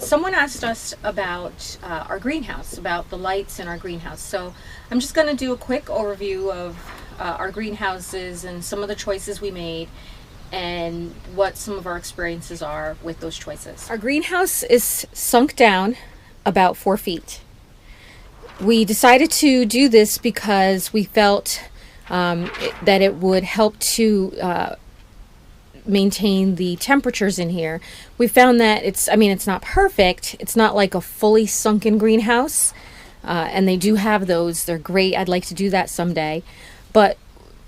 someone asked us about our greenhouse, about the lights in our greenhouse. So I'm just going to do a quick overview of our greenhouses and some of the choices we made and what some of our experiences are with those choices. Our greenhouse is sunk down about 4 feet. We decided to do this because we felt that it would help to maintain the temperatures in here. We found that it's not perfect. It's not like a fully sunken greenhouse, and they do have those. They're great. I'd like to do that someday. But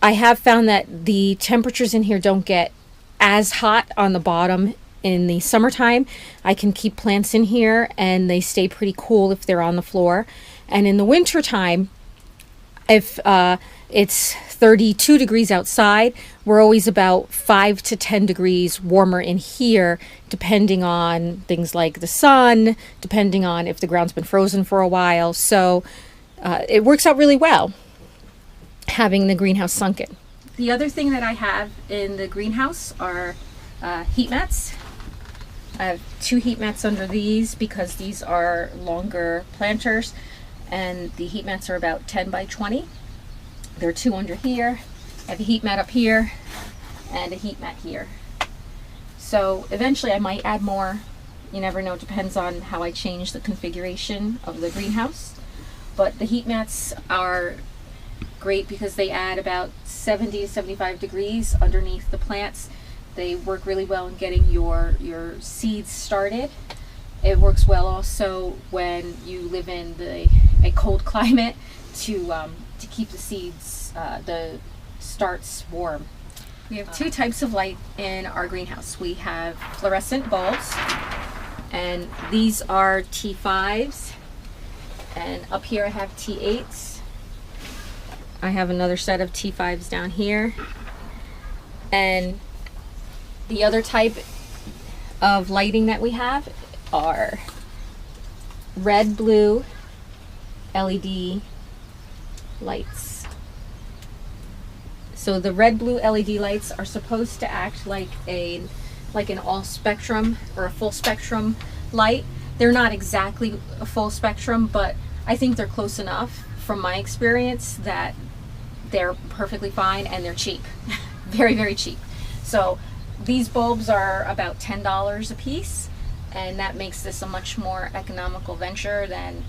I have found that the temperatures in here don't get as hot on the bottom in the summertime. I can keep plants in here and they stay pretty cool if they're on the floor. And in the wintertime, if it's 32 degrees outside, we're always about 5 to 10 degrees warmer in here, depending on things like the sun, depending on if the ground's been frozen for a while. So it works out really well having the greenhouse sunken. The other thing that I have in the greenhouse are heat mats. I have 2 heat mats under these because these are longer planters, and the heat mats are about 10 by 20. There are 2 under here. I have a heat mat up here and a heat mat here. So eventually I might add more. You never know, it depends on how I change the configuration of the greenhouse. But the heat mats are great because they add about 70 to 75 degrees underneath the plants. They work really well in getting your seeds started. It works well also when you live in a cold climate to keep the seeds, the starts warm. We have 2 types of light in our greenhouse. We have fluorescent bulbs, and these are T5s, and up here I have T8s. I have another set of T5s down here, and the other type of lighting that we have are red, blue LED lights. So the red, blue LED lights are supposed to act like an all spectrum or a full spectrum light. They're not exactly a full spectrum, but I think they're close enough from my experience that they're perfectly fine, and they're cheap. Very, very cheap. So these bulbs are about $10 a piece, and that makes this a much more economical venture than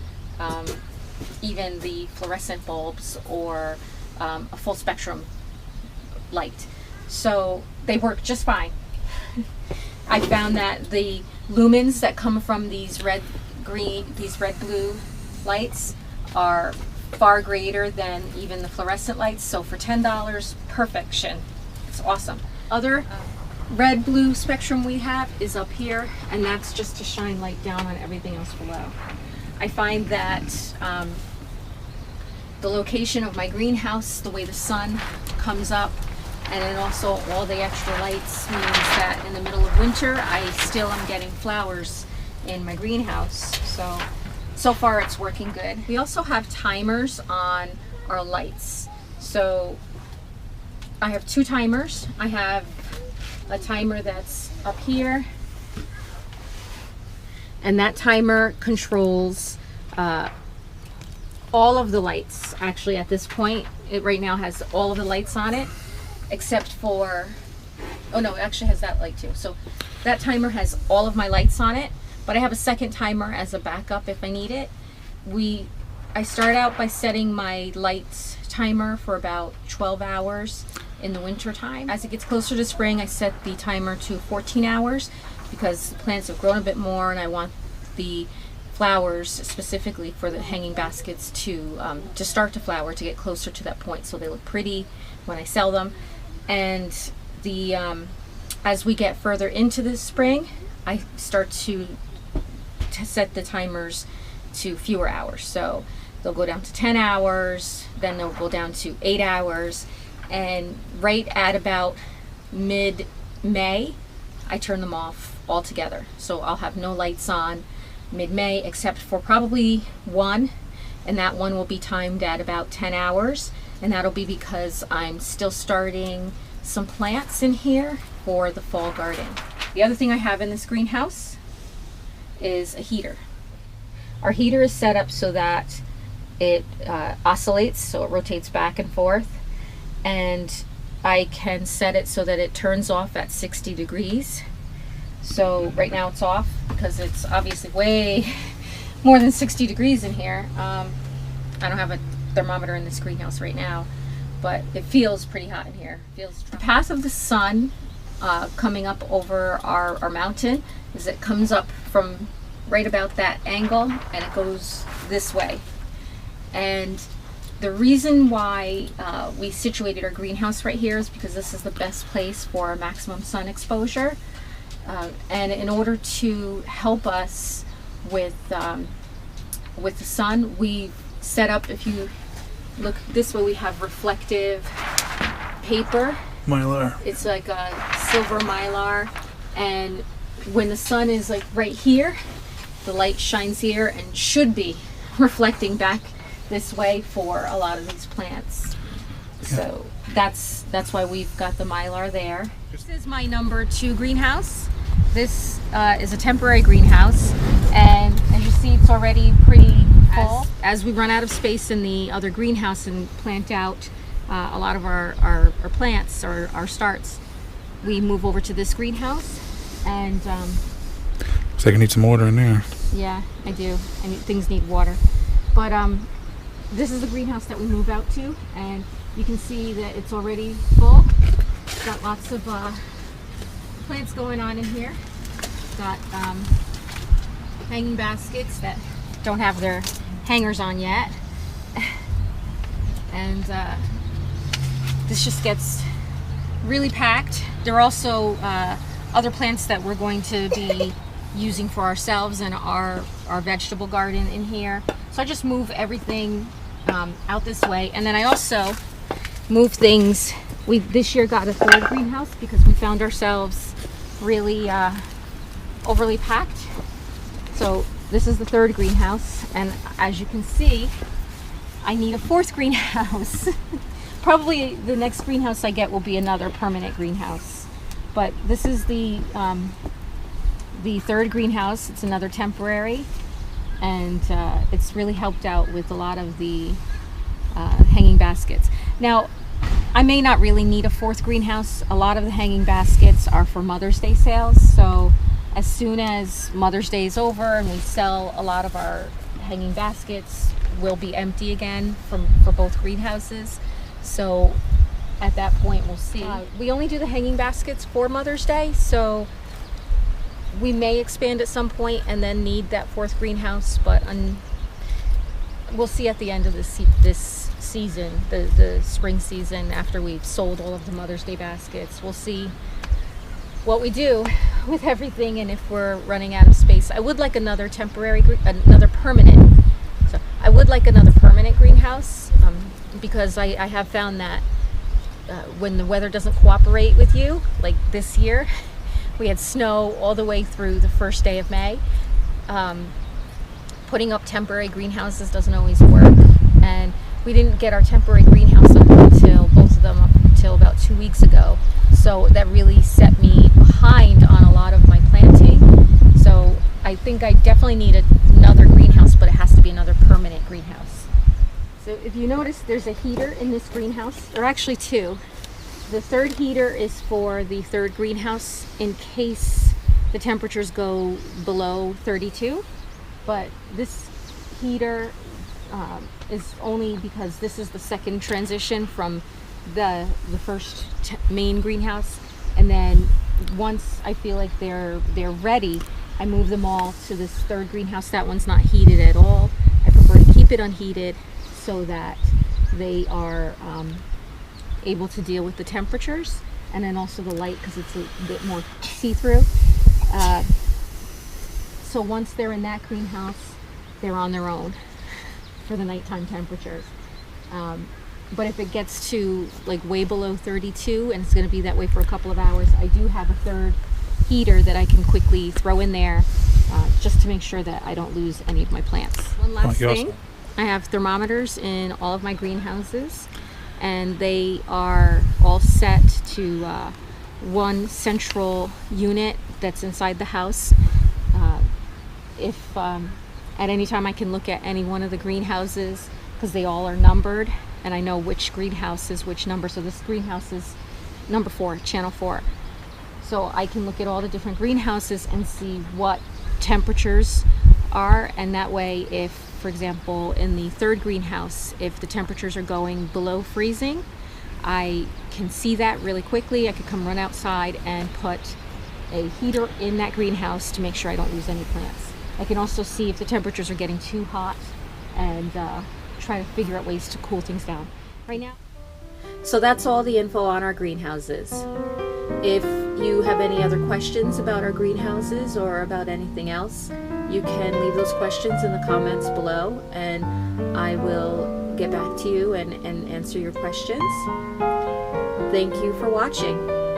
even the fluorescent bulbs or a full spectrum light. So they work just fine. I found that the lumens that come from these red blue lights are far greater than even the fluorescent lights. So for $10, perfection. It's awesome. Other red blue spectrum we have is up here, and that's just to shine light down on everything else below. I find that the location of my greenhouse, the way the sun comes up, and then also all the extra lights means that in the middle of winter I still am getting flowers in my greenhouse. So far it's working good. We also have timers on our lights. So I have 2 timers. I have a timer that's up here, and that timer controls all of the lights. Actually, at this point, it right now has all of the lights on it, except for, oh no, it actually has that light too. So that timer has all of my lights on it, but I have a second timer as a backup if I need it. I start out by setting my lights timer for about 12 hours in the winter time. As it gets closer to spring, I set the timer to 14 hours because the plants have grown a bit more, and I want the flowers specifically for the hanging baskets to start to flower, to get closer to that point so they look pretty when I sell them. And as we get further into the spring, I start to set the timers to fewer hours. So they'll go down to 10 hours, then they'll go down to 8 hours, and right at about mid-May, I turn them off altogether. So I'll have no lights on mid-May except for probably one, and that one will be timed at about 10 hours, and that'll be because I'm still starting some plants in here for the fall garden. The other thing I have in this greenhouse is a heater. Our heater is set up so that it oscillates, so it rotates back and forth, and I can set it so that it turns off at 60 degrees. So right now it's off because it's obviously way more than 60 degrees in here. I don't have a thermometer in this greenhouse right now, but it feels pretty hot in here. The path of the sun coming up over our mountain is it comes up from right about that angle and it goes this way. And the reason why we situated our greenhouse right here is because this is the best place for maximum sun exposure. And in order to help us with the sun, we set up, if you look this way, we have reflective paper. Mylar. It's like a silver mylar, and when the sun is like right here, the light shines here and should be reflecting back this way for a lot of these plants. Yeah. So that's why we've got the mylar there. This is my number 2 greenhouse. This is a temporary greenhouse, and as you see, it's already pretty full. As we run out of space in the other greenhouse and plant out a lot of our plants, our starts, we move over to this greenhouse. And looks like I need some water in there. Yeah, I do. Things need water. But this is the greenhouse that we move out to, and you can see that it's already full. It's got lots of plants going on in here. Got hanging baskets that don't have their hangers on yet. And this just gets really packed. There are also other plants that we're going to be using for ourselves and our vegetable garden in here. So I just move everything out this way, and then I also move things. We this year got a 3rd greenhouse because we found ourselves really overly packed. So this is the 3rd greenhouse, and as you can see, I need a 4th greenhouse. Probably the next greenhouse I get will be another permanent greenhouse, but this is the 3rd greenhouse. It's another temporary, and it's really helped out with a lot of the hanging baskets. Now, I may not really need a 4th greenhouse. A lot of the hanging baskets are for Mother's Day sales, so as soon as Mother's Day is over and we sell a lot of our hanging baskets, will be empty again for both greenhouses. So at that point we'll see. We only do the hanging baskets for Mother's Day, so we may expand at some point and then need that 4th greenhouse, but we'll see at the end of this season, the spring season, after we've sold all of the Mother's Day baskets. We'll see what we do with everything and if we're running out of space. I would like another permanent. So I would like another permanent greenhouse because I have found that when the weather doesn't cooperate with you, like this year, we had snow all the way through the first day of May. Putting up temporary greenhouses doesn't always work, and we didn't get our temporary greenhouse up until both of them up until about 2 weeks ago. So that really set me behind on a lot of my planting. So I think I definitely need another greenhouse, but it has to be another permanent greenhouse. So if you notice, there's a heater in this greenhouse, or actually 2. The 3rd heater is for the 3rd greenhouse in case the temperatures go below 32. But this heater is only because this is the 2nd transition from the first main greenhouse, and then once I feel like they're ready, I move them all to this 3rd greenhouse. That one's not heated at all. I prefer to keep it unheated so that they are able to deal with the temperatures, and then also the light because it's a bit more see-through. So once they're in that greenhouse, they're on their own for the nighttime temperatures. But if it gets to like way below 32, and it's going to be that way for a couple of hours, I do have a 3rd heater that I can quickly throw in there just to make sure that I don't lose any of my plants. One last thing, I have thermometers in all of my greenhouses, and they are all set to one central unit that's inside the house. if at any time I can look at any one of the greenhouses, because they all are numbered, and I know which greenhouse is which number. So this greenhouse is number 4, channel 4. So I can look at all the different greenhouses and see what temperatures are, and that way, if, for example, in the 3rd greenhouse, if the temperatures are going below freezing, I can see that really quickly. I could come run outside and put a heater in that greenhouse to make sure I don't lose any plants. I can also see if the temperatures are getting too hot and try to figure out ways to cool things down. Right now. So that's all the info on our greenhouses. If you have any other questions about our greenhouses or about anything else, you can leave those questions in the comments below, and I will get back to you and answer your questions. Thank you for watching.